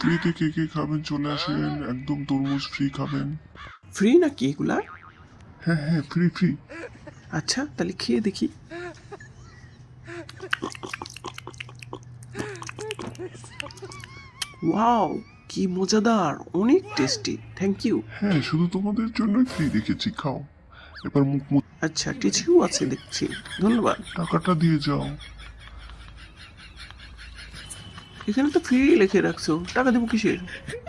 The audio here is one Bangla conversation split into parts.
ফ্রিতে কে কে খাবেন চলে আসেন, একদম তরমুজ ফ্রি খাবেন। ফ্রি নাকি এগুলা? হ্যাঁ হ্যাঁ, ফ্রি ফ্রি। আচ্ছা তাহলে খেয়ে দেখি। ওয়াও, কি মজাদার, অনেক টেস্টি, থ্যাংক ইউ। হ্যাঁ, শুধু তোমাদের জন্যই ফ্রি রেখেছি, খাও। এবার মুখ মুখ আচ্ছা টিচিউ আছে দেখছি, ধন্যবাদ। টাকাটা দিয়ে যাও। এখানে তো ফ্রি লিখে রাখছো, টাকা দেবো কিসের?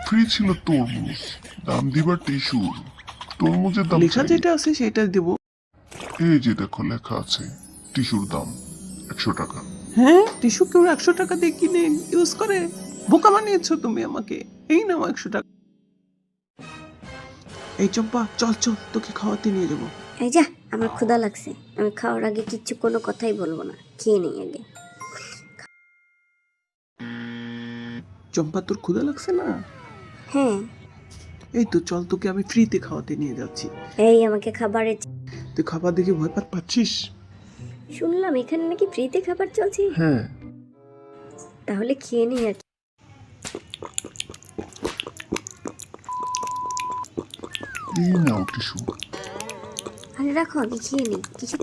ফ্রি ছিল তরমুজ, দাম দিবার টিস্যুর। তরমুজের দাম লেখা চাই। যেটা আছে সেটা দেবো। এই যে দেখো লেখা আছে টিস্যুর দাম 100 টাকা। হ্যাঁ, টিস্যু কেউ 100 টাকা দিয়ে কিনে ইউজ করে? বোকা বানিয়েছো তুমি আমাকে। এই নাও 100 টাকা। এই চম্পা, চল চল, তোকে খাওয়াতে নিয়ে যাবো। এই যা, আমার ক্ষুধা লাগছে, আমি খাওয়ার আগে কিচ্ছু কোনো কথাই বলবো না, খেয়ে নেই আগে। চম্পা, তোর ক্ষুধা লাগছে না? হ্যাঁ। এই তো চল, তোকে আমি ফ্রিতে খাওয়াতে নিয়ে যাচ্ছি। এই আমাকে খাবারের তুই খাবার দেখে ভয় পাচ্ছিস? শুনলাম এখানে নাকি ফ্রিতে খাবার চলছে, হ্যাঁ। তাহলে খেয়ে নেই আর কি। এই নাও টিস্যু। আরে রাখো, আমি খেয়ে নেই কিছু।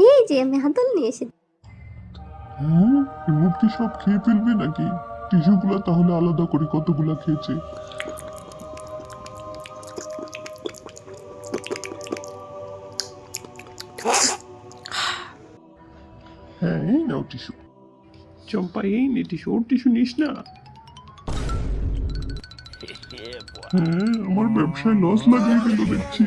এই যে আমি হাতল নিয়ে এসেছি। হ্যাঁ, এই মূর্তি সব খেয়ে ফেলবে নাকি? টিস্যুগুলো তাহলে আলাদা করে কতগুলা খেয়েছে। হ্যাঁ, এই নাও টিস্যু। চম্পা, এই নে টিস্যু, ওর টিস্যু নিস না। হ্যাঁ, আমার ব্যবসায় লস লাগিয়ে গেল দেখছি।